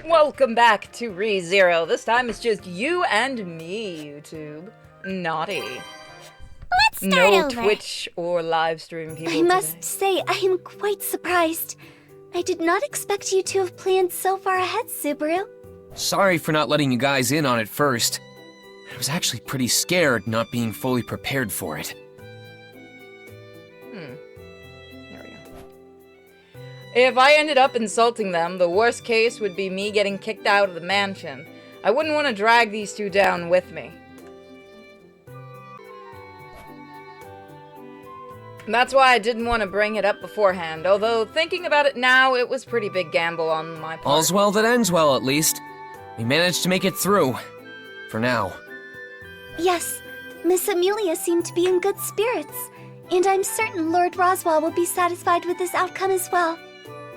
Welcome back to ReZero. This time it's just you and me, YouTube. Naughty. Let's start No over. Twitch or live stream people I must today. say, I am quite surprised. I did not expect you to have planned so far ahead, Subaru. Sorry for not letting you guys in on it first. I was actually pretty scared not being fully prepared for it. There we go. If I ended up insulting them, the worst case would be me getting kicked out of the mansion. I wouldn't want to drag these two down with me. That's why I didn't want to bring it up beforehand, although thinking about it now, it was a pretty big gamble on my part. All's well that ends well, at least. We managed to make it through. For now. Yes, Miss Amelia seemed to be in good spirits, and I'm certain Lord Roswell will be satisfied with this outcome as well.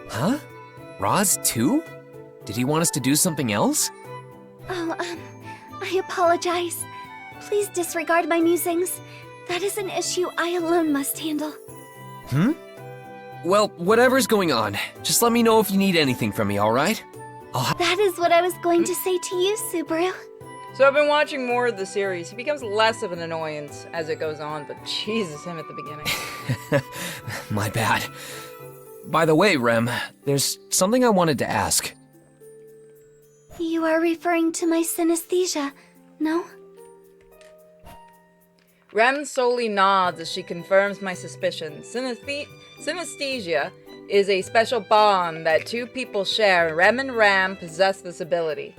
Huh? Roz too? Did he want us to do something else? Oh, I apologize. Please disregard my musings. That is an issue I alone must handle. Well, whatever's going on, just let me know if you need anything from me, alright? That is what I was going to say to you, Subaru. So I've been watching more of the series. He becomes less of an annoyance as it goes on, but Jesus, him at the beginning. My bad. By the way, Rem, there's something I wanted to ask. You are referring to my synesthesia, no? Rem solely nods as she confirms my suspicions. Synesthesia is a special bond that two people share. Rem and Ram possess this ability.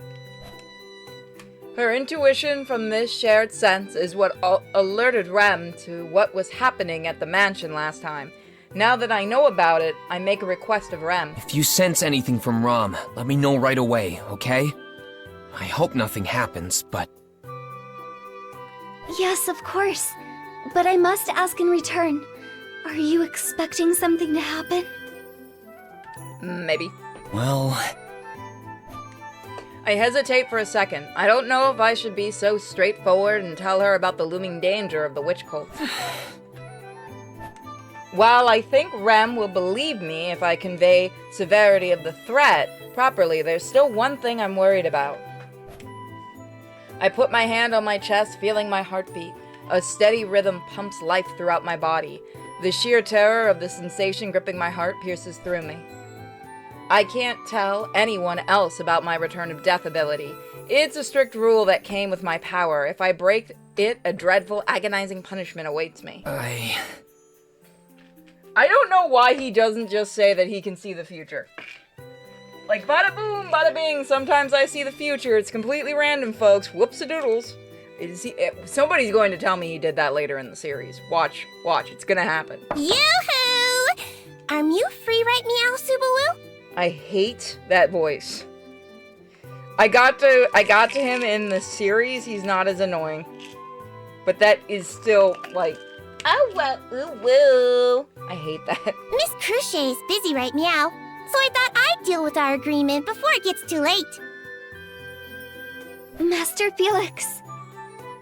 Her intuition from this shared sense is what alerted Rem to what was happening at the mansion last time. Now that I know about it, I make a request of Rem. If you sense anything from Rom, let me know right away, okay? I hope nothing happens, but... Yes, of course. But I must ask in return. Are you expecting something to happen? Maybe. Well... I hesitate for a second. I don't know if I should be so straightforward and tell her about the looming danger of the witch cult. While I think Rem will believe me if I convey severity of the threat properly, there's still one thing I'm worried about. I put my hand on my chest, feeling my heartbeat. A steady rhythm pumps life throughout my body. The sheer terror of the sensation gripping my heart pierces through me. I can't tell anyone else about my Return of Death ability. It's a strict rule that came with my power. If I break it, a dreadful, agonizing punishment awaits me. I don't know why he doesn't just say that he can see the future. Like, bada boom, bada bing, sometimes I see the future. It's completely random, folks. Whoops-a-doodles. Somebody's going to tell me he did that later in the series. Watch, it's gonna happen. Yoo-hoo! Are you free right meow, Subaru? I hate that voice. I got to him in the series, he's not as annoying. But that is still, like, oh, woo. I hate that. Miss Cruchet's busy right meow, so I thought I'd deal with our agreement before it gets too late. Master Felix.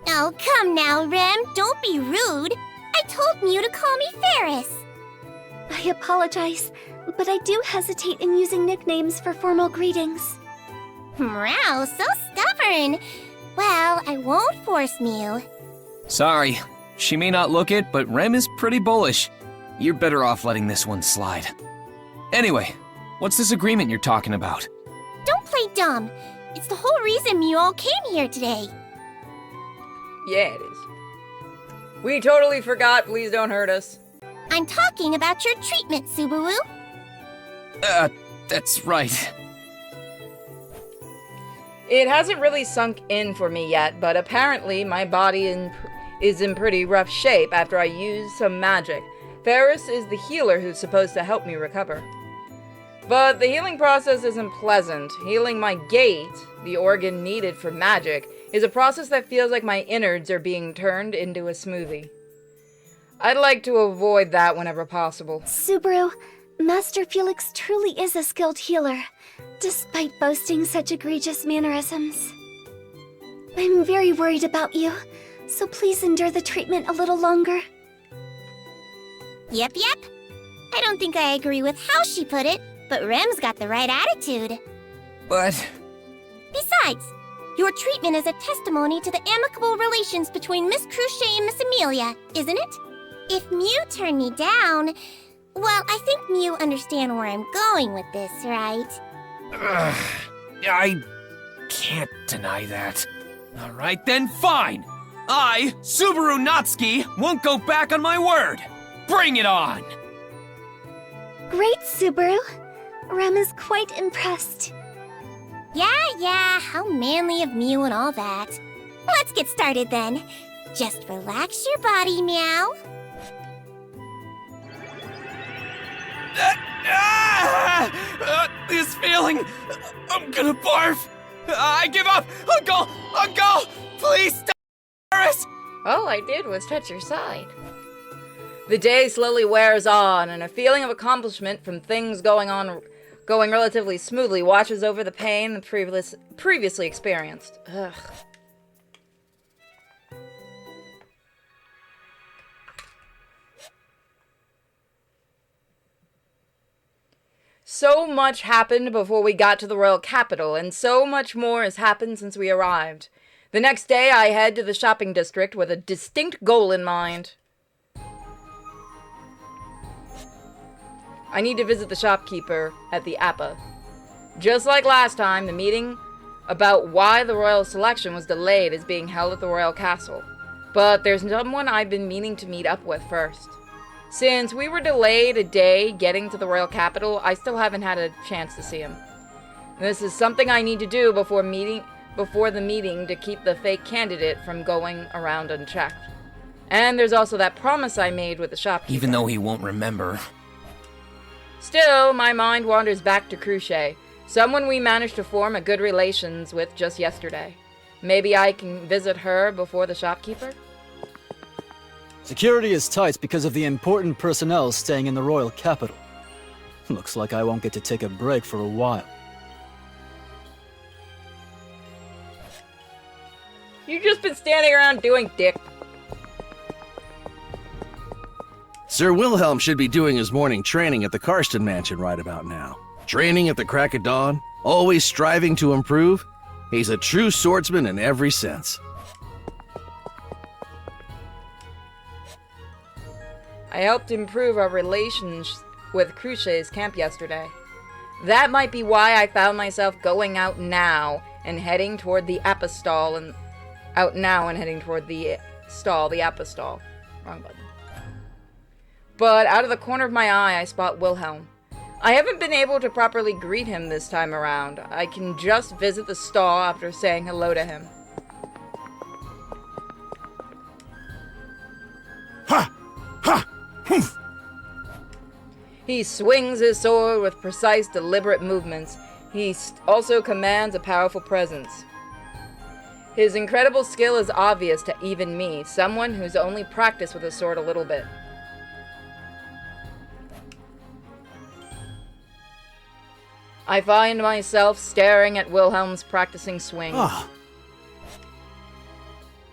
Oh, come now, Rem, don't be rude. I told Mew to call me Ferris. I apologize, but I do hesitate in using nicknames for formal greetings. Meow, so stubborn. Well, I won't force Mew. Sorry. She may not look it, but Rem is pretty bullish. You're better off letting this one slide. Anyway, what's this agreement you're talking about? Don't play dumb. It's the whole reason Mew all came here today. Yeah, it is. We totally forgot, please don't hurt us. I'm talking about your treatment, Subaru. That's right. It hasn't really sunk in for me yet, but apparently my body is in pretty rough shape after I used some magic. Ferris is the healer who's supposed to help me recover. But the healing process isn't pleasant. Healing my gait, the organ needed for magic, is a process that feels like my innards are being turned into a smoothie. I'd like to avoid that whenever possible. Subaru, Master Felix truly is a skilled healer, despite boasting such egregious mannerisms. I'm very worried about you, so please endure the treatment a little longer. Yep. I don't think I agree with how she put it, but Rem's got the right attitude. But Besides, your treatment is a testimony to the amicable relations between Miss Cruchet and Miss Amelia, isn't it? If Mew turned me down... Well, I think Mew understand where I'm going with this, right? I can't deny that. All right then, fine. I, Subaru Natsuki, won't go back on my word. Bring it on! Great, Subaru. Rem is quite impressed. Yeah, how manly of Mew and all that. Let's get started then. Just relax your body, Meow. This feeling, I'm gonna barf. I give up. Uncle, please stop us. All I did was touch your side. The day slowly wears on, and a feeling of accomplishment from things going relatively smoothly washes over the pain previously experienced. Ugh. So much happened before we got to the royal capital, and so much more has happened since we arrived. The next day, I head to the shopping district with a distinct goal in mind. I need to visit the shopkeeper at the Appa. Just like last time, the meeting about why the royal selection was delayed is being held at the royal castle. But there's someone I've been meaning to meet up with first. Since we were delayed a day getting to the royal capital, I still haven't had a chance to see him. This is something I need to do before the meeting to keep the fake candidate from going around unchecked. And there's also that promise I made with the shopkeeper. Even though he won't remember. Still, my mind wanders back to Cruchet, someone we managed to form a good relations with just yesterday. Maybe I can visit her before the shopkeeper? Security is tight because of the important personnel staying in the royal capital. Looks like I won't get to take a break for a while. You've just been standing around doing dick. Sir Wilhelm should be doing his morning training at the Karsten Mansion right about now. Training at the crack of dawn, always striving to improve. He's a true swordsman in every sense. I helped improve our relations with Cruchet's camp yesterday. That might be why I found myself going out now and heading toward the Appa stall the Appa stall. Wrong button. But out of the corner of my eye, I spot Wilhelm. I haven't been able to properly greet him this time around. I can just visit the stall after saying hello to him. Ha! Ha! Humph! He swings his sword with precise, deliberate movements. He also commands a powerful presence. His incredible skill is obvious to even me, someone who's only practiced with a sword a little bit. I find myself staring at Wilhelm's practicing swing.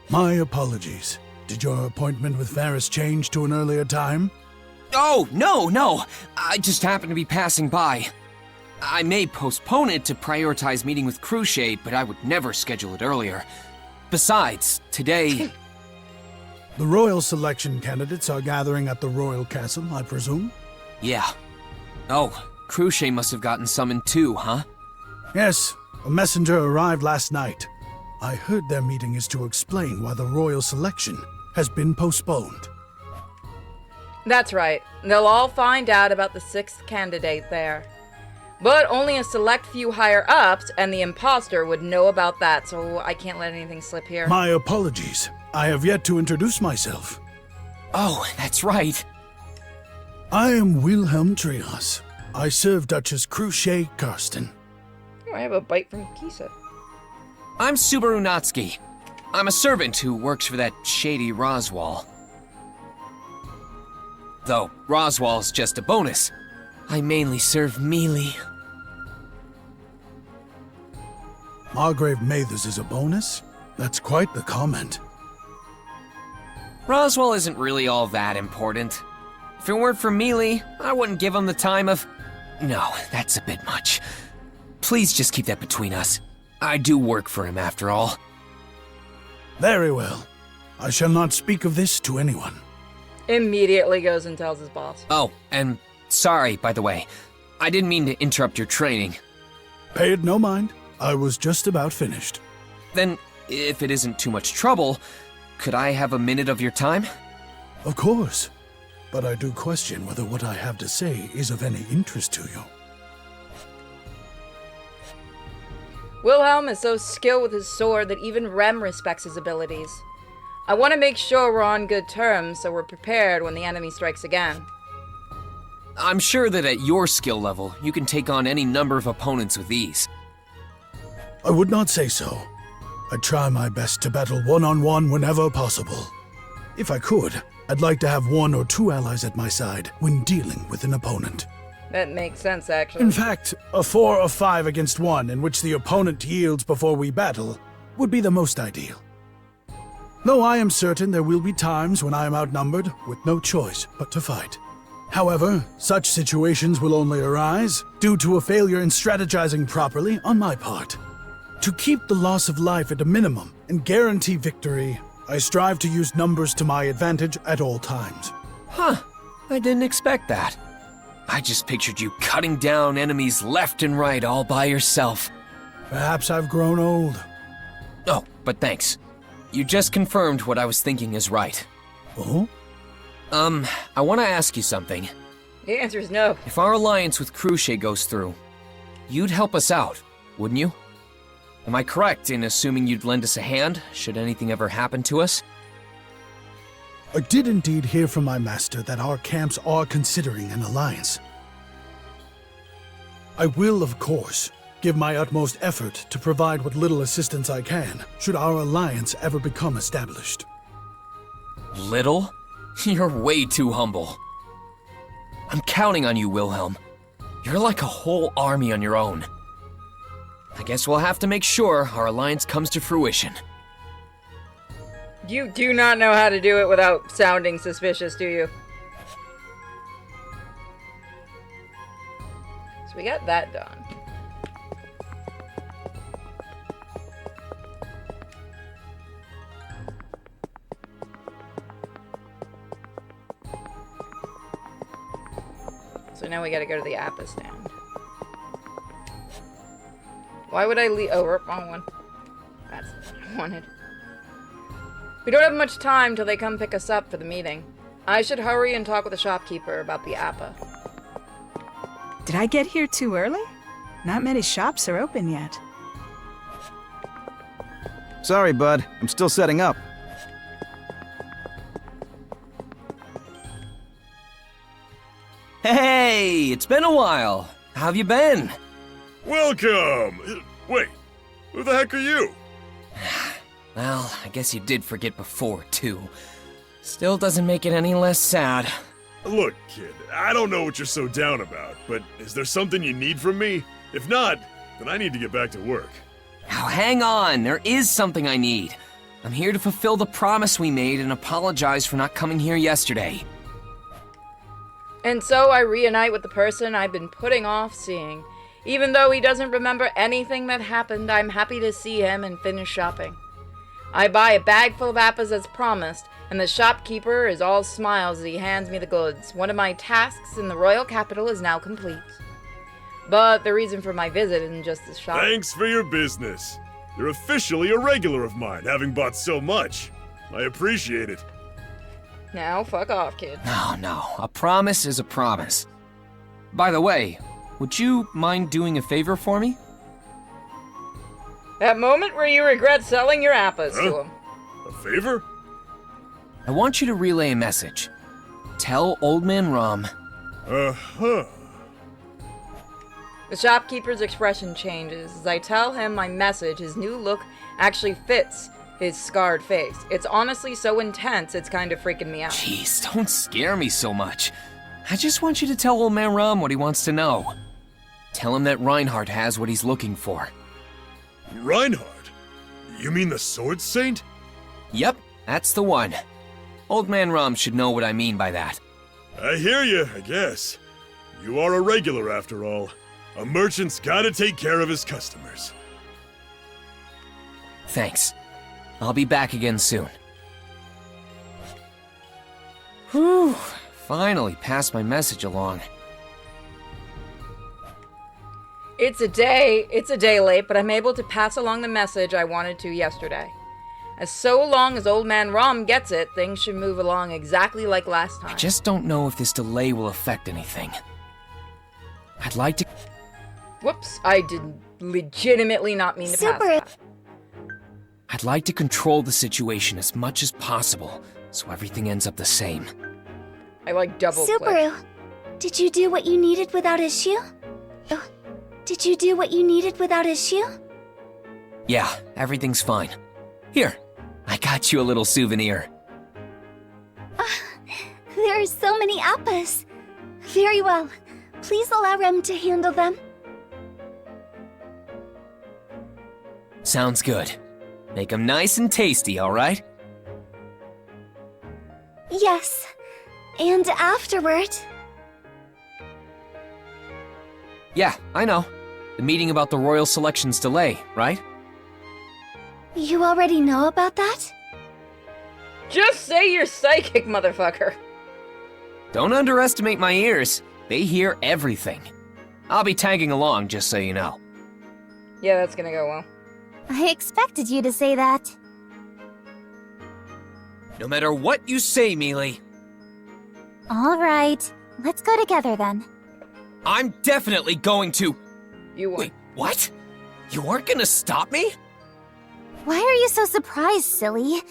My apologies. Did your appointment with Ferris change to an earlier time? Oh, no. I just happened to be passing by. I may postpone it to prioritize meeting with Cruchet, but I would never schedule it earlier. Besides, today... The royal selection candidates are gathering at the royal castle, I presume? Yeah. Oh, Cruchet must have gotten summoned too, huh? Yes, a messenger arrived last night. I heard their meeting is to explain why the royal selection has been postponed. That's right. They'll all find out about the 6th candidate there. But only a select few higher-ups and the imposter would know about that, so I can't let anything slip here. My apologies. I have yet to introduce myself. Oh, that's right. I am Wilhelm Trias. I serve Duchess Cruchet Karsten. Oh, I have a bite from Kisa. I'm Subaru Natsuki. I'm a servant who works for that shady Roswal. Though Roswal's just a bonus. I mainly serve melee. Margrave Mathers is a bonus? That's quite the comment. Roswal isn't really all that important. If it weren't for melee, I wouldn't give him the time of... No, that's a bit much. Please just keep that between us. I do work for him after all. Very well. I shall not speak of this to anyone. Immediately goes and tells his boss. Oh, and sorry, by the way. I didn't mean to interrupt your training. Pay it no mind. I was just about finished. Then, if it isn't too much trouble, could I have a minute of your time? Of course. But I do question whether what I have to say is of any interest to you. Wilhelm is so skilled with his sword that even Rem respects his abilities. I want to make sure we're on good terms so we're prepared when the enemy strikes again. I'm sure that at your skill level, you can take on any number of opponents with ease. I would not say so. I try my best to battle one-on-one whenever possible. If I could, I'd like to have 1 or 2 allies at my side when dealing with an opponent. That makes sense, actually. In fact, a 4 or 5 against 1 in which the opponent yields before we battle would be the most ideal. Though I am certain there will be times when I am outnumbered with no choice but to fight. However, such situations will only arise due to a failure in strategizing properly on my part. To keep the loss of life at a minimum and guarantee victory, I strive to use numbers to my advantage at all times. Huh, I didn't expect that. I just pictured you cutting down enemies left and right all by yourself. Perhaps I've grown old. Oh, but thanks. You just confirmed what I was thinking is right. Oh? I want to ask you something. The answer is no. If our alliance with Cruchet goes through, you'd help us out, wouldn't you? Am I correct in assuming you'd lend us a hand, should anything ever happen to us? I did indeed hear from my master that our camps are considering an alliance. I will, of course, give my utmost effort to provide what little assistance I can, should our alliance ever become established. Little? You're way too humble. I'm counting on you, Wilhelm. You're like a whole army on your own. I guess we'll have to make sure our alliance comes to fruition. You do not know how to do it without sounding suspicious, do you? So we got that done. So now we gotta go to the Appa stand. Why would I leave? Oh, wrong one. That's what I wanted. We don't have much time till they come pick us up for the meeting. I should hurry and talk with the shopkeeper about the Appa. Did I get here too early? Not many shops are open yet. Sorry, bud. I'm still setting up. Hey, it's been a while. How have you been? Welcome! Wait, who the heck are you? Well, I guess you did forget before, too. Still doesn't make it any less sad. Look, kid, I don't know what you're so down about, but is there something you need from me? If not, then I need to get back to work. Now hang on, there is something I need. I'm here to fulfill the promise we made and apologize for not coming here yesterday. And so I reunite with the person I've been putting off seeing. Even though he doesn't remember anything that happened, I'm happy to see him and finish shopping. I buy a bag full of apples as promised, and the shopkeeper is all smiles as he hands me the goods. One of my tasks in the royal capital is now complete. But the reason for my visit isn't just the shop. Thanks for your business. You're officially a regular of mine, having bought so much. I appreciate it. Now, fuck off, kid. No, a promise is a promise. By the way, would you mind doing a favor for me? That moment where you regret selling your apples to him. A favor? I want you to relay a message. Tell Old Man Rum. Uh-huh. The shopkeeper's expression changes. As I tell him my message, his new look actually fits his scarred face. It's honestly so intense, it's kind of freaking me out. Jeez, don't scare me so much. I just want you to tell Old Man Rum what he wants to know. Tell him that Reinhardt has what he's looking for. Reinhardt? You mean the Sword Saint? Yep, that's the one. Old Man Rum should know what I mean by that. I hear you, I guess. You are a regular after all. A merchant's gotta take care of his customers. Thanks. I'll be back again soon. Whew. Finally passed my message along. It's a day late, but I'm able to pass along the message I wanted to yesterday. As so long as Old Man Rom gets it, things should move along exactly like last time. I just don't know if this delay will affect anything. I'd like to... Whoops, I did legitimately not mean to pass Subaru. that. I'd like to control the situation as much as possible, so everything ends up the same. I like double click. Subaru, did you do what you needed without issue? Did you do what you needed without issue? Yeah, everything's fine. Here, I got you a little souvenir. There are so many appas. Very well. Please allow Rem to handle them. Sounds good. Make them nice and tasty, alright? Yes. And afterward... Yeah, I know. The meeting about the Royal Selection's delay, right? You already know about that? Just say you're psychic, motherfucker. Don't underestimate my ears. They hear everything. I'll be tagging along, just so you know. Yeah, that's gonna go well. I expected you to say that. No matter what you say, Mealy, All right, let's go together then. I'm definitely going to... You won. Wait, what? You aren't gonna stop me? Why are you so surprised, silly?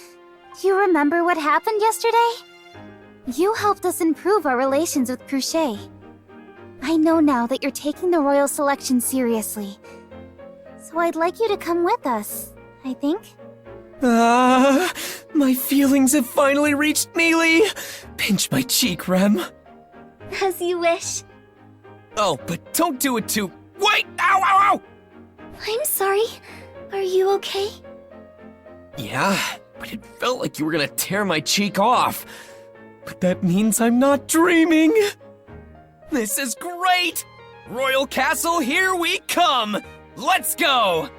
Do you remember what happened yesterday? You helped us improve our relations with Crochet. I know now that you're taking the Royal Selection seriously. So I'd like you to come with us, I think. My feelings have finally reached Mealy. Pinch my cheek, Rem. As you wish. Oh, but don't do it too... Wait! Ow, ow, ow! I'm sorry. Are you okay? Yeah, but it felt like you were gonna tear my cheek off. But that means I'm not dreaming. This is great! Royal Castle, here we come! Let's go!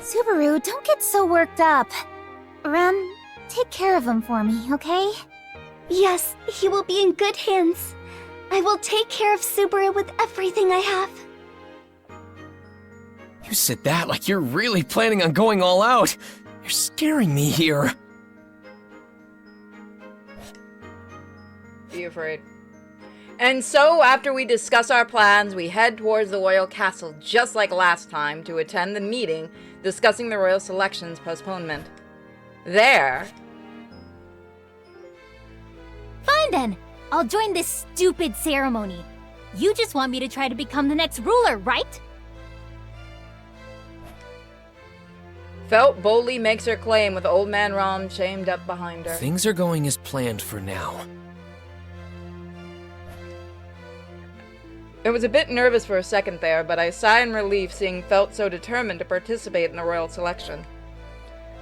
Subaru, don't get so worked up. Rem, take care of him for me, okay? Yes, he will be in good hands. I will take care of Subaru with everything I have. You said that like you're really planning on going all out. You're scaring me here. Be afraid. And so, after we discuss our plans, we head towards the Royal Castle, just like last time, to attend the meeting discussing the Royal Selection's postponement. There... Fine then! I'll join this stupid ceremony. You just want me to try to become the next ruler, right? Felt boldly makes her claim with Old Man Rom chained up behind her. Things are going as planned for now. I was a bit nervous for a second there, but I sighed in relief seeing Felt so determined to participate in the Royal Selection.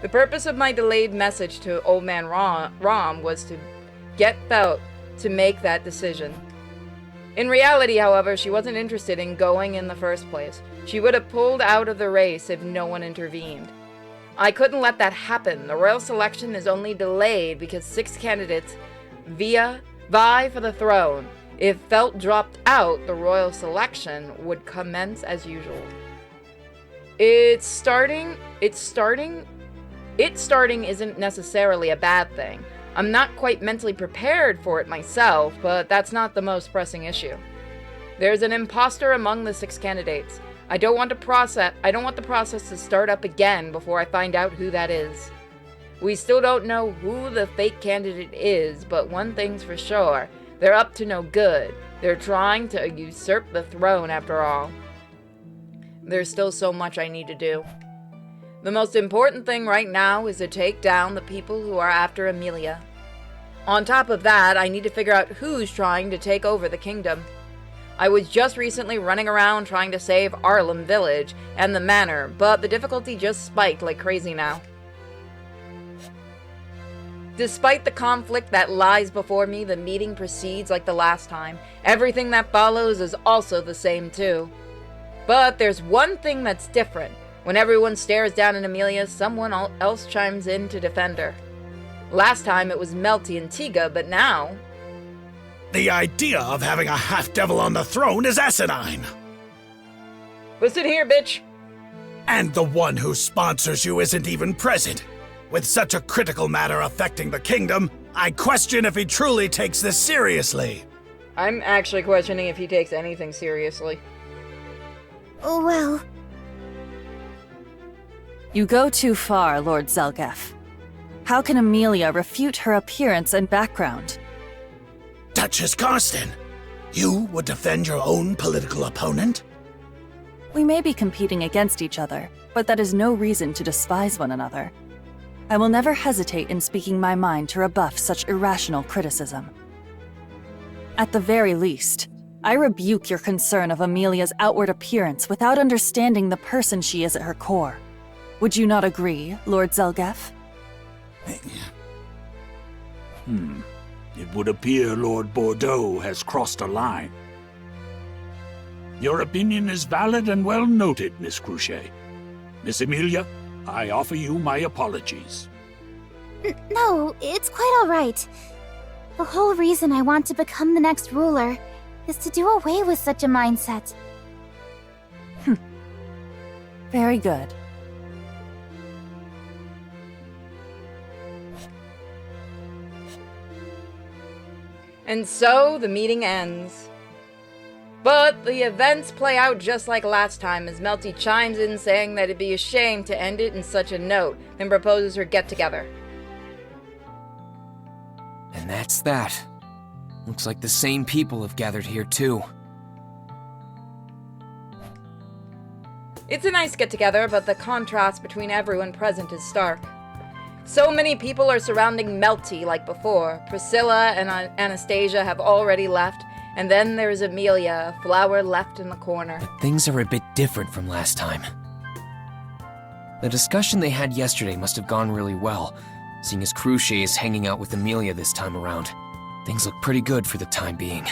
The purpose of my delayed message to Old Man Rom was to get Felt to make that decision. In reality, however, she wasn't interested in going in the first place. She would have pulled out of the race if no one intervened. I couldn't let that happen. The Royal Selection is only delayed because 6 candidates vie for the throne. If Felt dropped out, the Royal Selection would commence as usual. It's starting isn't necessarily a bad thing. I'm not quite mentally prepared for it myself, but that's not the most pressing issue. There's an imposter among the 6 candidates. I don't want the process to start up again before I find out who that is. We still don't know who the fake candidate is, but one thing's for sure. They're up to no good. They're trying to usurp the throne after all. There's still so much I need to do. The most important thing right now is to take down the people who are after Amelia. On top of that, I need to figure out who's trying to take over the kingdom. I was just recently running around trying to save Arlem Village and the manor, but the difficulty just spiked like crazy now. Despite the conflict that lies before me, the meeting proceeds like the last time. Everything that follows is also the same too. But there's one thing that's different. When everyone stares down at Amelia, someone else chimes in to defend her. Last time it was Melty and Tiga, but now... The idea of having a half-devil on the throne is asinine! Listen here, bitch! And the one who sponsors you isn't even present. With such a critical matter affecting the kingdom, I question if he truly takes this seriously. I'm actually questioning if he takes anything seriously. Well, You go too far, Lord Zelgef. How can Amelia refute her appearance and background? Duchess Karsten, you would defend your own political opponent? We may be competing against each other, but that is no reason to despise one another. I will never hesitate in speaking my mind to rebuff such irrational criticism. At the very least, I rebuke your concern of Amelia's outward appearance without understanding the person she is at her core. Would you not agree, Lord Zelgef? It would appear Lord Bordeaux has crossed a line. Your opinion is valid and well noted, Miss Cruchet. Miss Amelia, I offer you my apologies. no, it's quite all right. The whole reason I want to become the next ruler is to do away with such a mindset. Very good. And so the meeting ends. But the events play out just like last time as Melty chimes in saying that it'd be a shame to end it in such a note, then proposes her get-together. And that's that. Looks like the same people have gathered here too. It's a nice get-together, but the contrast between everyone present is stark. So many people are surrounding Melty like before. Priscilla and Anastasia have already left, and then there's Amelia, a flower left in the corner. But things are a bit different from last time. The discussion they had yesterday must have gone really well, seeing as Cruchet is hanging out with Amelia this time around. Things look pretty good for the time being.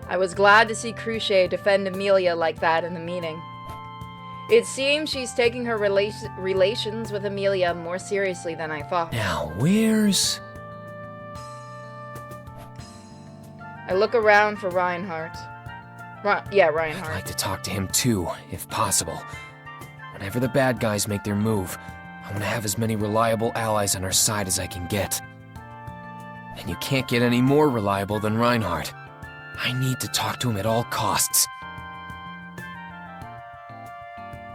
I was glad to see Cruchet defend Amelia like that in the meeting. It seems she's taking her relations with Amelia more seriously than I thought. Now, where's... I look around for Reinhardt. Reinhardt. I'd like to talk to him too, if possible. Whenever the bad guys make their move, I want to have as many reliable allies on our side as I can get. And you can't get any more reliable than Reinhardt. I need to talk to him at all costs.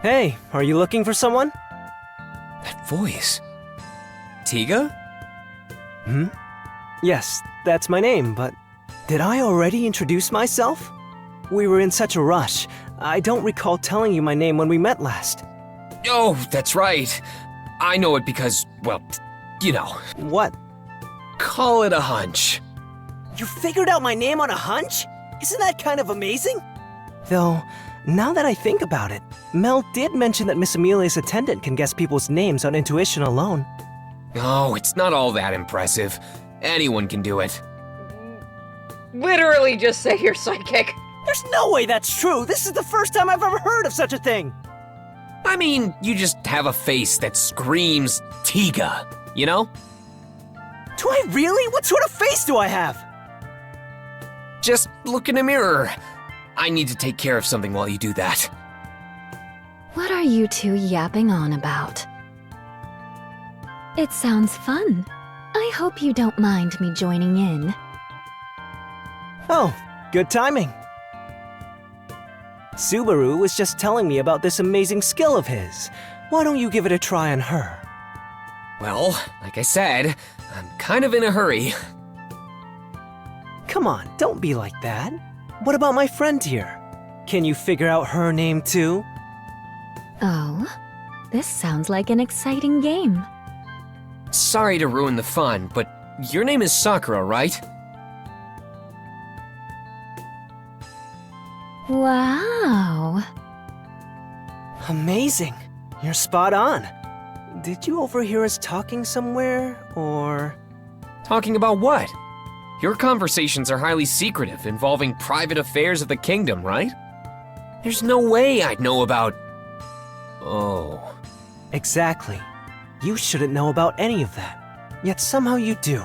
Hey, are you looking for someone? That voice. Tiga? Yes, that's my name, but did I already introduce myself? We were in such a rush. I don't recall telling you my name when we met last. Oh, that's right. I know it because, well, you know. What? Call it a hunch. You figured out my name on a hunch? Isn't that kind of amazing? Though, now that I think about it, Mel did mention that Miss Amelia's attendant can guess people's names on intuition alone. Oh, it's not all that impressive. Anyone can do it. Literally just say you're psychic. There's no way that's true! This is the first time I've ever heard of such a thing! I mean, you just have a face that screams Tiga, you know? Do I really? What sort of face do I have? Just look in a mirror. I need to take care of something while you do that. What are you two yapping on about? It sounds fun. I hope you don't mind me joining in. Oh, good timing. Subaru was just telling me about this amazing skill of his. Why don't you give it a try on her? Well, like I said, I'm kind of in a hurry. Come on, don't be like that. What about my friend here? Can you figure out her name too? Oh, this sounds like an exciting game. Sorry to ruin the fun, but your name is Sakura, right? Wow. Amazing. You're spot on. Did you overhear us talking somewhere, or...? Talking about what? Your conversations are highly secretive, involving private affairs of the kingdom, right? There's no way I'd know about... Oh. Exactly. You shouldn't know about any of that. Yet somehow you do.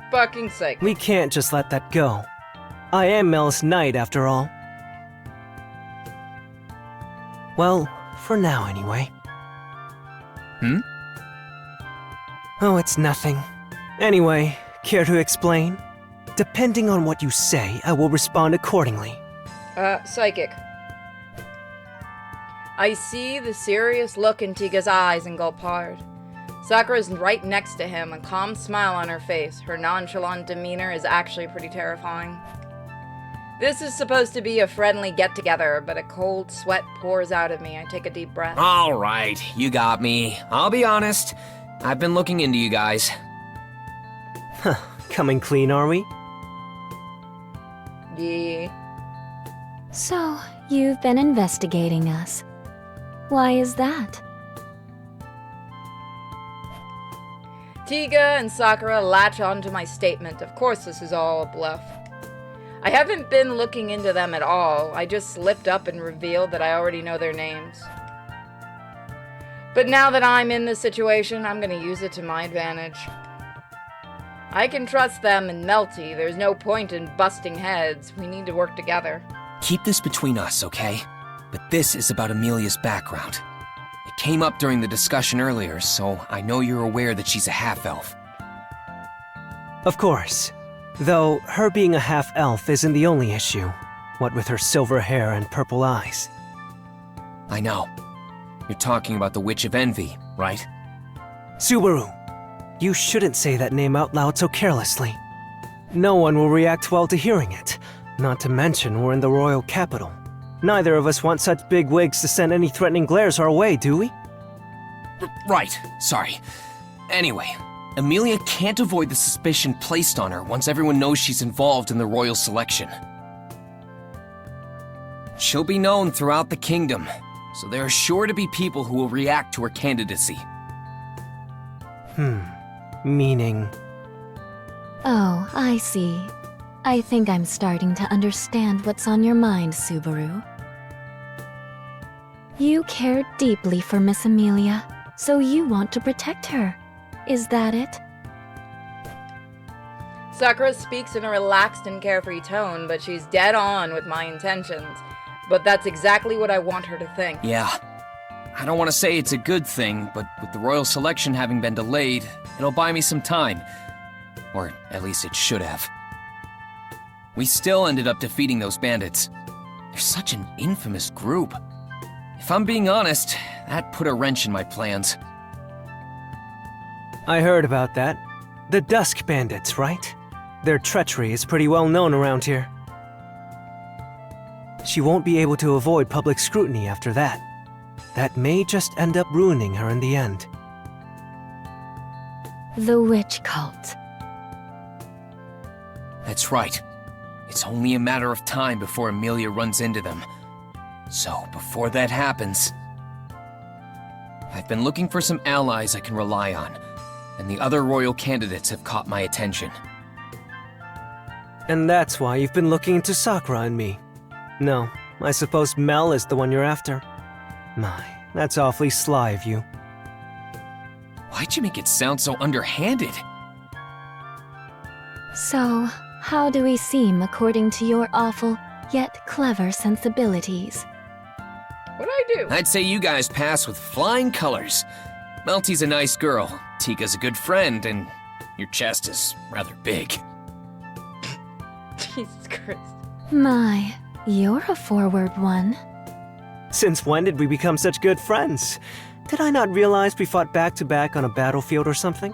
Fucking psych. We can't just let that go. I am Mel's knight, after all. Well, for now anyway. Oh, it's nothing. Anyway, care to explain? Depending on what you say, I will respond accordingly. Psychic. I see the serious look in Tiga's eyes and gulp hard. Sakura's right next to him, a calm smile on her face. Her nonchalant demeanor is actually pretty terrifying. This is supposed to be a friendly get-together, but a cold sweat pours out of me. I take a deep breath. All right, you got me. I'll be honest. I've been looking into you guys. Huh, coming clean, are we? Yeah. So, you've been investigating us. Why is that? Tiga and Sakura latch onto my statement. Of course this is all a bluff. I haven't been looking into them at all. I just slipped up and revealed that I already know their names. But now that I'm in this situation, I'm gonna use it to my advantage. I can trust them and Melty. There's no point in busting heads. We need to work together. Keep this between us, okay? But this is about Amelia's background. It came up during the discussion earlier, so I know you're aware that she's a half-elf. Of course. Though, her being a half-elf isn't the only issue. What with her silver hair and purple eyes. I know. You're talking about the Witch of Envy, right? Subaru, you shouldn't say that name out loud so carelessly. No one will react well to hearing it. Not to mention, we're in the royal capital. Neither of us want such big wigs to send any threatening glares our way, do we? Right, sorry. Anyway, Amelia can't avoid the suspicion placed on her once everyone knows she's involved in the royal selection. She'll be known throughout the kingdom, so there are sure to be people who will react to her candidacy. Meaning? Oh, I see. I think I'm starting to understand what's on your mind, Subaru. You care deeply for Miss Amelia, so you want to protect her. Is that it? Sakura speaks in a relaxed and carefree tone, but she's dead on with my intentions. But that's exactly what I want her to think. Yeah. I don't want to say it's a good thing, but with the royal selection having been delayed, it'll buy me some time. Or at least it should have. We still ended up defeating those bandits. They're such an infamous group. If I'm being honest, that put a wrench in my plans. I heard about that. The Dusk Bandits, right? Their treachery is pretty well known around here. She won't be able to avoid public scrutiny after that. That may just end up ruining her in the end. The witch cult. That's right. It's only a matter of time before Amelia runs into them. So, before that happens... I've been looking for some allies I can rely on, and the other royal candidates have caught my attention. And that's why you've been looking into Sakura and me. No, I suppose Mel is the one you're after. My, that's awfully sly of you. Why'd you make it sound so underhanded? So, how do we seem according to your awful, yet clever sensibilities? What'd I do? I'd say you guys pass with flying colors. Melty's a nice girl, Tika's a good friend, and your chest is rather big. Jesus Christ. My, you're a forward one. Since when did we become such good friends? Did I not realize we fought back-to-back on a battlefield or something?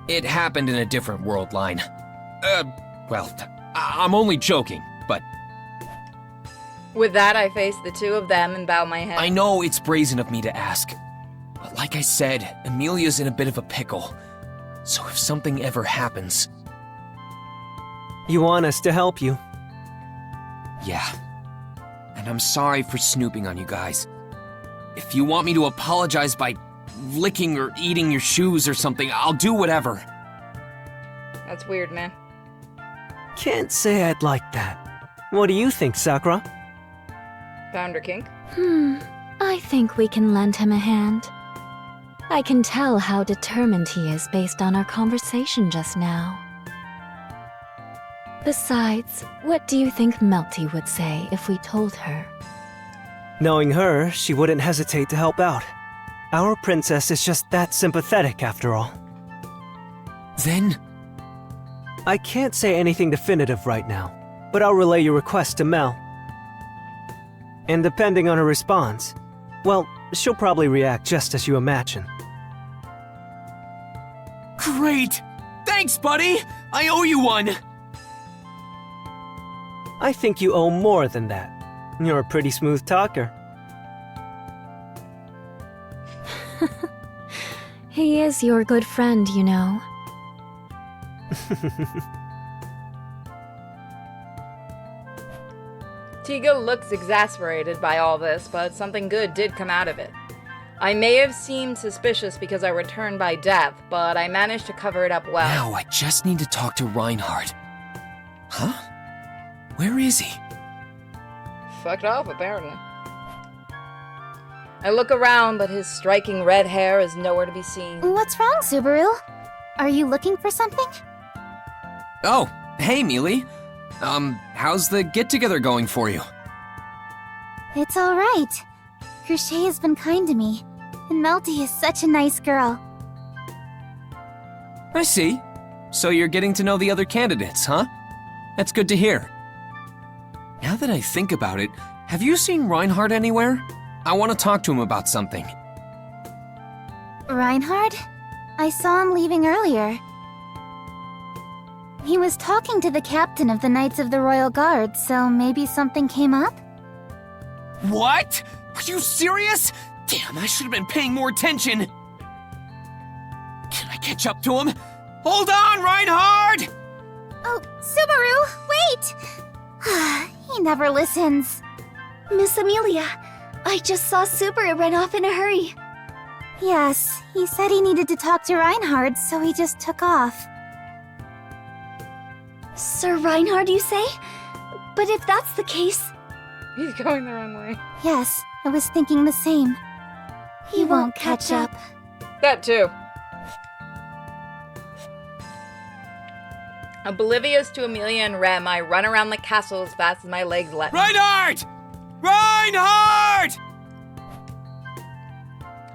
It happened in a different world line. Well, I'm only joking, but... With that, I face the two of them and bow my head. I know it's brazen of me to ask, but like I said, Amelia's in a bit of a pickle. So if something ever happens... You want us to help you? Yeah. And I'm sorry for snooping on you guys. If you want me to apologize by licking or eating your shoes or something. I'll do whatever. That's weird, man. Can't say I'd like that. What do you think, Sakura? Founder kink? I think we can lend him a hand. I can tell how determined he is based on our conversation just now. Besides, what do you think Melty would say if we told her? Knowing her, she wouldn't hesitate to help out. Our princess is just that sympathetic, after all. Then? I can't say anything definitive right now, but I'll relay your request to Mel. And depending on her response, well, she'll probably react just as you imagine. Great! Thanks, buddy! I owe you one! I think you owe more than that. You're a pretty smooth talker. He is your good friend, you know. Tiga looks exasperated by all this, but something good did come out of it. I may have seemed suspicious because I returned by death, but I managed to cover it up well. Now I just need to talk to Reinhardt. Huh? Where is he? Fucked off, apparently. I look around, but his striking red hair is nowhere to be seen. What's wrong, Subaru? Are you looking for something? Oh, hey, Mealy. How's the get-together going for you? It's alright. Crochet has been kind to me, and Melty is such a nice girl. I see. So you're getting to know the other candidates, huh? That's good to hear. Now that I think about it, have you seen Reinhardt anywhere? I want to talk to him about something. Reinhardt? I saw him leaving earlier. He was talking to the captain of the Knights of the Royal Guard, so maybe something came up? What? Are you serious? Damn, I should have been paying more attention. Can I catch up to him? Hold on, Reinhardt! Oh, Subaru, wait! He never listens. Miss Amelia, I just saw Subaru run off in a hurry. Yes, he said he needed to talk to Reinhardt, so he just took off. Sir Reinhardt, you say? But if that's the case... He's going the wrong way. Yes, I was thinking the same. He won't catch up. That too. Oblivious to Amelia and Rem, I run around the castle as fast as my legs let me. Reinhardt! Reinhardt!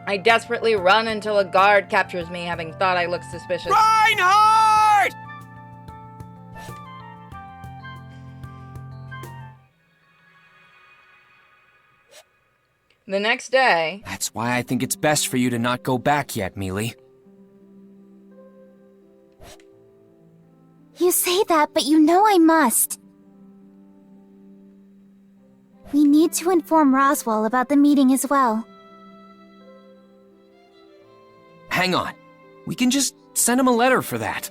I desperately run until a guard captures me, having thought I looked suspicious. Reinhardt! The next day... That's why I think it's best for you to not go back yet, Mealy. You say that, but you know I must. We need to inform Roswell about the meeting as well. Hang on. We can just send him a letter for that.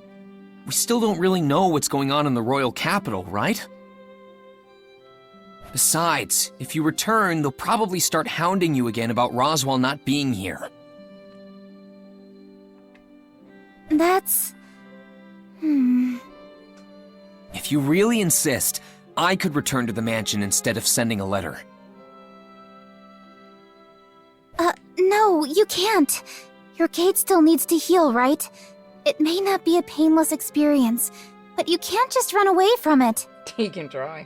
We still don't really know what's going on in the royal capital, right? Besides, if you return, they'll probably start hounding you again about Roswell not being here. That's... If you really insist, I could return to the mansion instead of sending a letter. No, you can't. Your gate still needs to heal, right? It may not be a painless experience, but you can't just run away from it. He can try.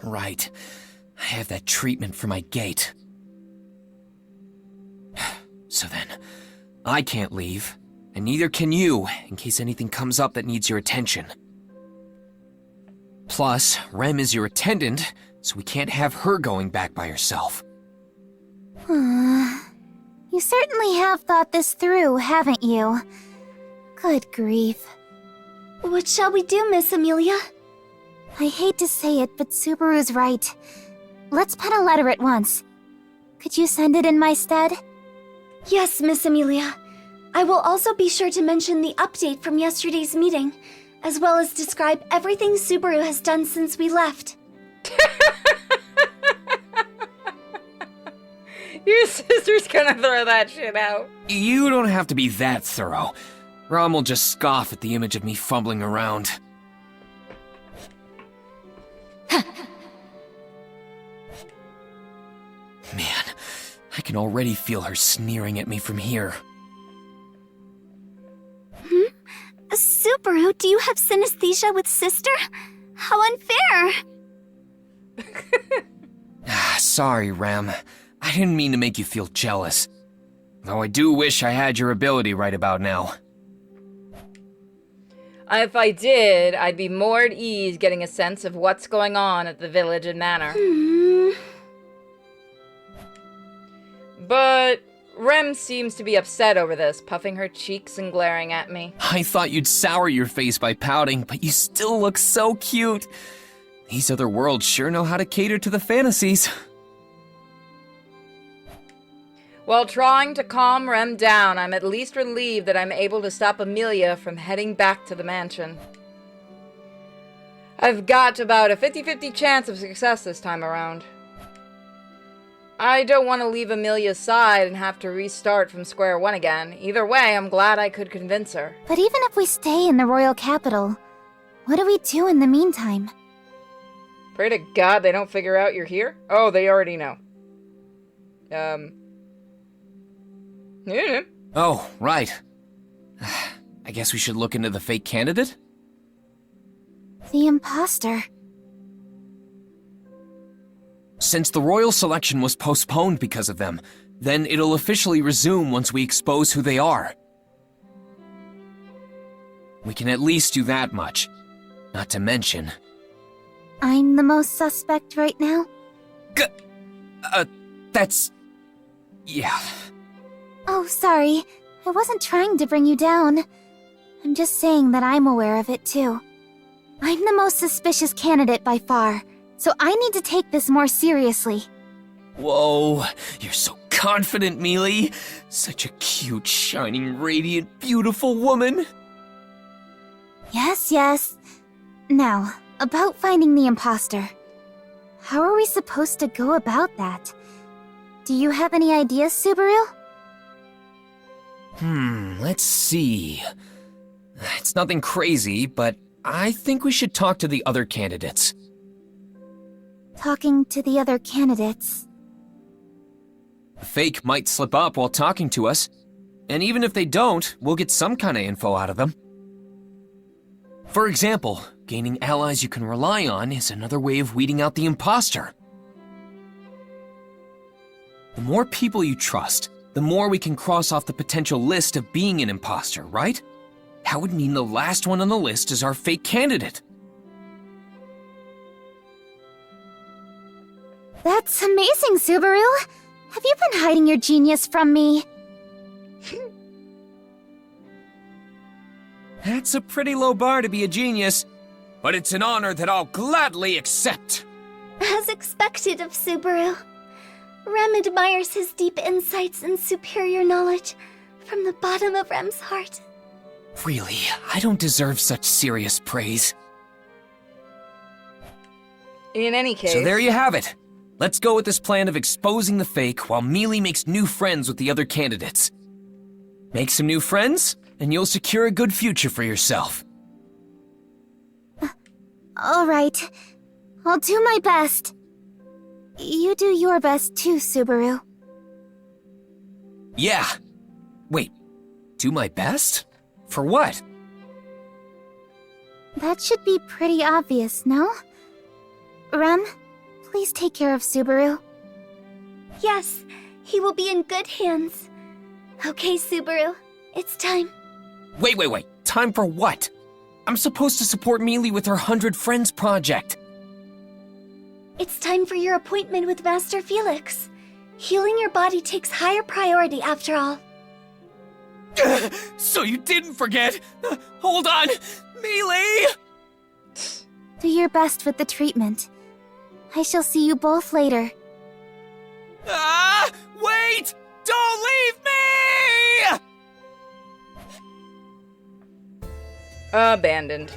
Right. I have that treatment for my gate. So then, I can't leave, and neither can you, in case anything comes up that needs your attention. Plus, Rem is your attendant, so we can't have her going back by herself. You certainly have thought this through, haven't you? Good grief. What shall we do, Miss Amelia? I hate to say it, but Subaru's right. Let's pen a letter at once. Could you send it in my stead? Yes, Miss Amelia. I will also be sure to mention the update from yesterday's meeting, as well as describe everything Subaru has done since we left. Your sister's gonna throw that shit out. You don't have to be that thorough. Rom will just scoff at the image of me fumbling around. Man, I can already feel her sneering at me from here. Subaru, do you have synesthesia with sister? How unfair! Sorry, Rem. I didn't mean to make you feel jealous. Though I do wish I had your ability right about now. If I did, I'd be more at ease getting a sense of what's going on at the village and manor. But Rem seems to be upset over this, puffing her cheeks and glaring at me. I thought you'd sour your face by pouting, but you still look so cute. These other worlds sure know how to cater to the fantasies. While trying to calm Rem down, I'm at least relieved that I'm able to stop Amelia from heading back to the mansion. I've got about a 50-50 chance of success this time around. I don't want to leave Amelia's side and have to restart from square one again. Either way, I'm glad I could convince her. But even if we stay in the royal capital, what do we do in the meantime? Pray to God they don't figure out you're here. Oh, they already know. Yeah. Oh, right. I guess we should look into the fake candidate? The imposter. Since the royal selection was postponed because of them, then it'll officially resume once we expose who they are. We can at least do that much. Not to mention... I'm the most suspect right now? That's... yeah. Oh, sorry. I wasn't trying to bring you down. I'm just saying that I'm aware of it too. I'm the most suspicious candidate by far, so I need to take this more seriously. Whoa, you're so confident, Mealy. Such a cute, shining, radiant, beautiful woman. Yes, yes. Now, about finding the imposter. How are we supposed to go about that? Do you have any ideas, Subaru? Let's see. It's nothing crazy, but I think we should talk to the other candidates. Talking to the other candidates. The fake might slip up while talking to us, and even if they don't, we'll get some kind of info out of them. For example, gaining allies you can rely on is another way of weeding out the imposter. The more people you trust, the more we can cross off the potential list of being an imposter, right? That would mean the last one on the list is our fake candidate. That's amazing, Subaru! Have you been hiding your genius from me? That's a pretty low bar to be a genius, but it's an honor that I'll gladly accept. As expected of Subaru. Rem admires his deep insights and superior knowledge from the bottom of Rem's heart. Really, I don't deserve such serious praise. In any case... So there you have it. Let's go with this plan of exposing the fake while Mealy makes new friends with the other candidates. Make some new friends, and you'll secure a good future for yourself. Alright. I'll do my best. You do your best too, Subaru. Yeah. Wait, do my best? For what? That should be pretty obvious, no? Rem, please take care of Subaru. Yes, he will be in good hands. Okay, Subaru, it's time. Wait. Time for what? I'm supposed to support Mealy with her 100 Friends project. It's time for your appointment with Master Felix. Healing your body takes higher priority after all. So you didn't forget! Hold on! Mealy! Do your best with the treatment. I shall see you both later. Ah! Wait! Don't leave me! Abandoned.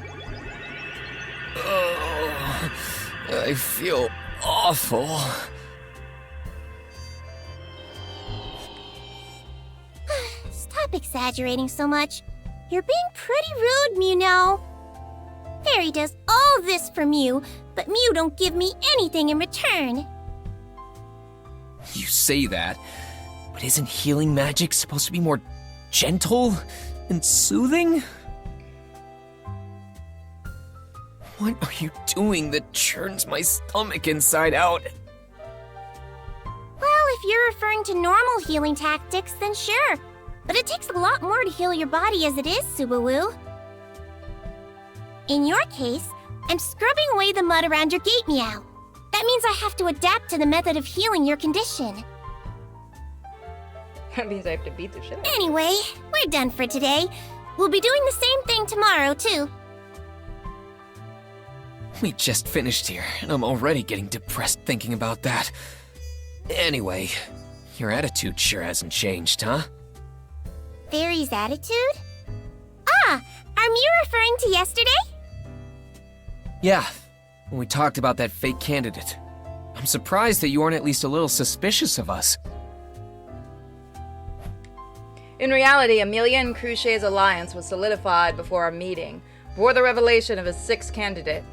Oh, I feel awful. stop exaggerating so much. You're being pretty rude, Mew now. Fairy does all this for Mew, but Mew don't give me anything in return. You say that, but isn't healing magic supposed to be more gentle and soothing? What are you doing that churns my stomach inside out? Well, if you're referring to normal healing tactics, then sure. But it takes a lot more to heal your body as it is, Subaru. In your case, I'm scrubbing away the mud around your gate, Meow. That means I have to adapt to the method of healing your condition. That means I have to beat the shit out. Anyway, we're done for today. We'll be doing the same thing tomorrow, too. We just finished here, and I'm already getting depressed thinking about that. Anyway, your attitude sure hasn't changed, huh? Fairy's attitude? Ah, are you referring to yesterday? Yeah, when we talked about that fake candidate. I'm surprised that you aren't at least a little suspicious of us. In reality, Amelia and Cruchet's alliance was solidified before our meeting, before the revelation of a sixth candidate.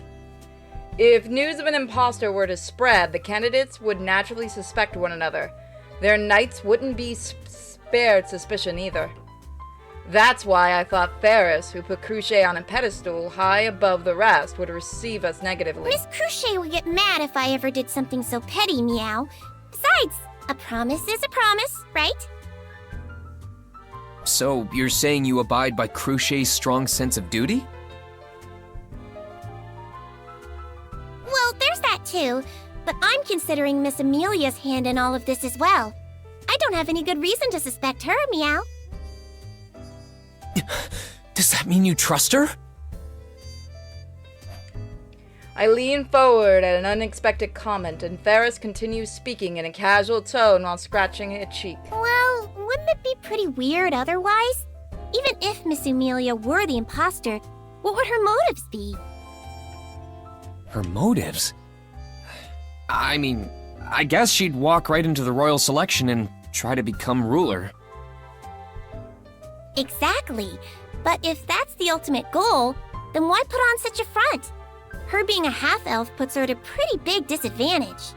If news of an imposter were to spread, the candidates would naturally suspect one another. Their knights wouldn't be spared suspicion either. That's why I thought Ferris, who put Cruchet on a pedestal high above the rest, would receive us negatively. Miss Cruchet would get mad if I ever did something so petty, Meow. Besides, a promise is a promise, right? So, you're saying you abide by Cruchet's strong sense of duty? Well, there's that too. But I'm considering Miss Amelia's hand in all of this as well. I don't have any good reason to suspect her, Meow. Does that mean you trust her? I lean forward at an unexpected comment, and Ferris continues speaking in a casual tone while scratching her cheek. Well, wouldn't it be pretty weird otherwise? Even if Miss Amelia were the imposter, what would her motives be? Her motives? I mean, I guess she'd walk right into the royal selection and try to become ruler. Exactly. But if that's the ultimate goal, then why put on such a front? Her being a half-elf puts her at a pretty big disadvantage.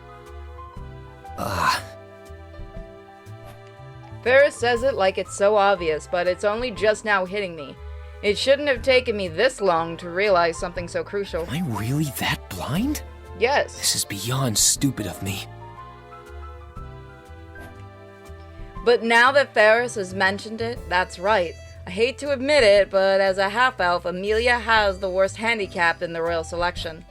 Ferris says it like it's so obvious, but it's only just now hitting me. It shouldn't have taken me this long to realize something so crucial. Am I really that blind? Yes. This is beyond stupid of me. But now that Ferris has mentioned it, that's right. I hate to admit it, but as a half-elf, Amelia has the worst handicap in the royal selection.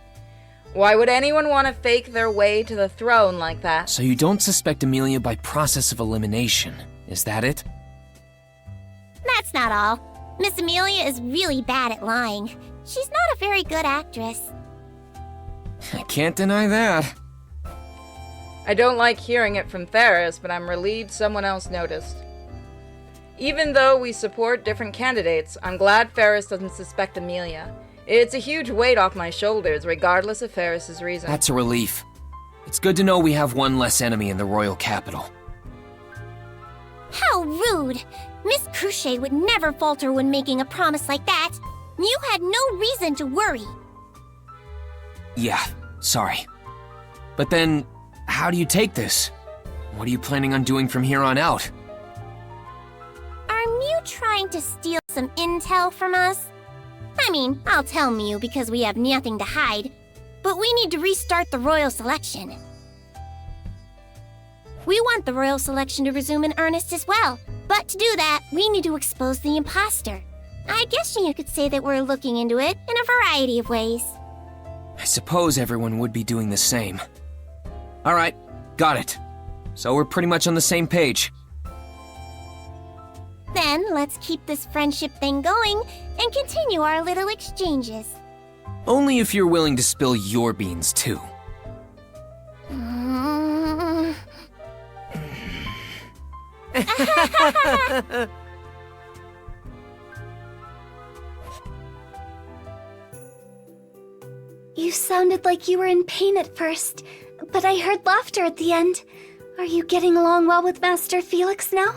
Why would anyone want to fake their way to the throne like that? So you don't suspect Amelia by process of elimination, is that it? That's not all. Miss Amelia is really bad at lying. She's not a very good actress. I can't deny that. I don't like hearing it from Ferris, but I'm relieved someone else noticed. Even though we support different candidates, I'm glad Ferris doesn't suspect Amelia. It's a huge weight off my shoulders, regardless of Ferris's reason. That's a relief. It's good to know we have one less enemy in the royal capital. How rude! Miss Cruchet would never falter when making a promise like that. You had no reason to worry. Yeah, sorry. But then, how do you take this? What are you planning on doing from here on out? Are Mew trying to steal some intel from us? I mean, I'll tell Mew because we have nothing to hide, but we need to restart the royal selection. We want the royal selection to resume in earnest as well, but to do that, we need to expose the imposter. I guess you could say that we're looking into it in a variety of ways. I suppose everyone would be doing the same. Alright, got it. So we're pretty much on the same page. Then let's keep this friendship thing going and continue our little exchanges. Only if you're willing to spill your beans, too. You sounded like you were in pain at first, but I heard laughter at the end. Are you getting along well with Master Felix now?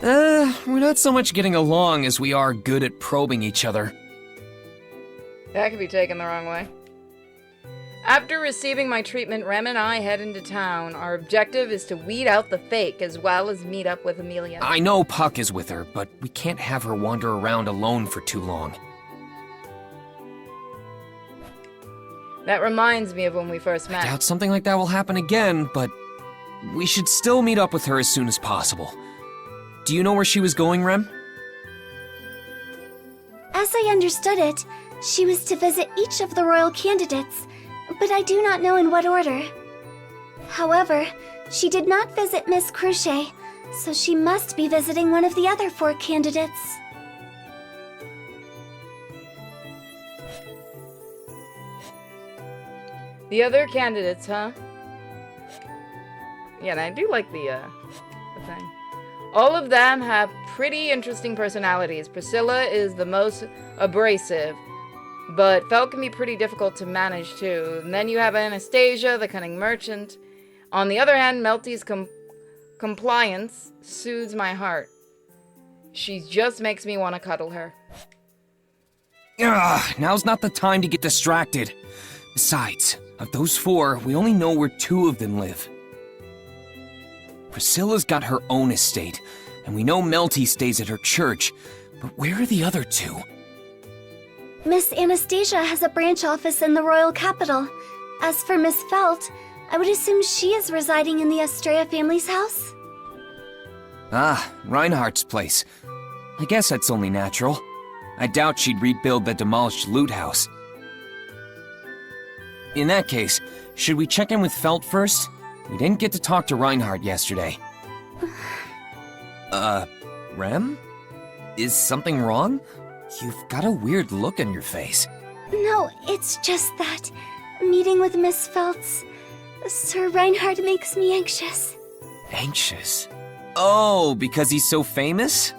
We're not so much getting along as we are good at probing each other. That could be taken the wrong way. After receiving my treatment, Rem and I head into town. Our objective is to weed out the fake as well as meet up with Amelia. I know Puck is with her, but we can't have her wander around alone for too long. That reminds me of when we first met. I doubt something like that will happen again, but we should still meet up with her as soon as possible. Do you know where she was going, Rem? As I understood it, she was to visit each of the royal candidates, but I do not know in what order. However, she did not visit Miss Cruchet, so she must be visiting one of the other 4 candidates. The other candidates, huh? Yeah, and I do like the thing. All of them have pretty interesting personalities. Priscilla is the most abrasive, but Felt can be pretty difficult to manage too. And then you have Anastasia, the cunning merchant. On the other hand, Melty's compliance soothes my heart. She just makes me want to cuddle her. Ugh, now's not the time to get distracted. Besides, of those 4, we only know where 2 of them live. Priscilla's got her own estate, and we know Melty stays at her church, but where are the other 2? Miss Anastasia has a branch office in the royal capital. As for Miss Felt, I would assume she is residing in the Estrella family's house. Ah, Reinhardt's place. I guess that's only natural. I doubt she'd rebuild the demolished loot house. In that case, should we check in with Felt first? We didn't get to talk to Reinhardt yesterday. Rem? Is something wrong? You've got a weird look on your face. No, it's just that meeting with Miss Felt's Sir Reinhardt makes me anxious. Anxious? Oh, because he's so famous?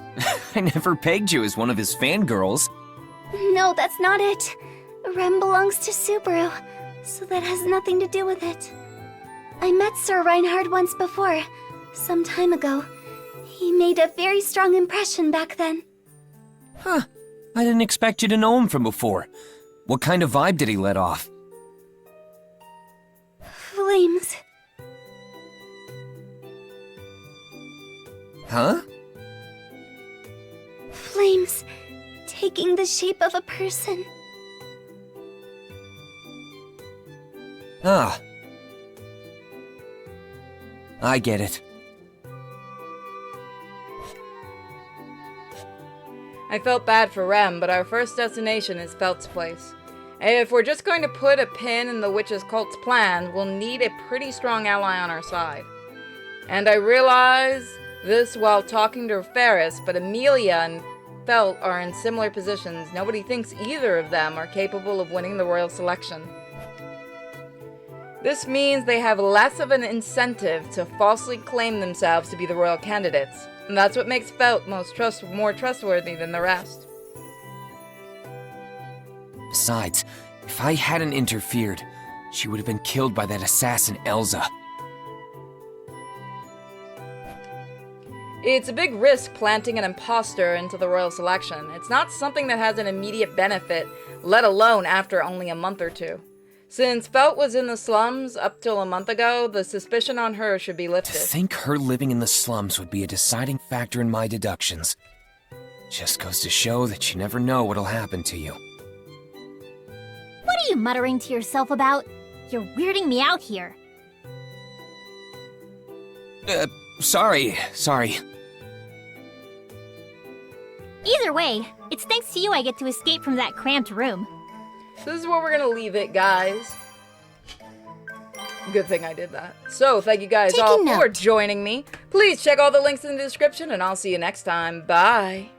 I never pegged you as one of his fangirls. No, that's not it. Rem belongs to Subaru, so that has nothing to do with it. I met Sir Reinhardt once before, some time ago. He made a very strong impression back then. Huh. I didn't expect you to know him from before. What kind of vibe did he let off? Flames. Huh? Flames, taking the shape of a person. Ah. I get it. I felt bad for Rem, but our first destination is Felt's place. And if we're just going to put a pin in the witch's cult's plan, we'll need a pretty strong ally on our side. And I realize this while talking to Ferris, but Amelia and Felt are in similar positions. Nobody thinks either of them are capable of winning the royal selection. This means they have less of an incentive to falsely claim themselves to be the royal candidates. And that's what makes Felt more trustworthy than the rest. Besides, if I hadn't interfered, she would have been killed by that assassin Elza. It's a big risk planting an imposter into the royal selection. It's not something that has an immediate benefit, let alone after only a month or 2. Since Felt was in the slums up till a month ago, the suspicion on her should be lifted. To think her living in the slums would be a deciding factor in my deductions. Just goes to show that you never know what'll happen to you. What are you muttering to yourself about? You're weirding me out here. Sorry. Either way, it's thanks to you I get to escape from that cramped room. This is where we're gonna leave it, guys. Good thing I did that. So, thank you guys all for joining me. Please check all the links in the description, and I'll see you next time. Bye.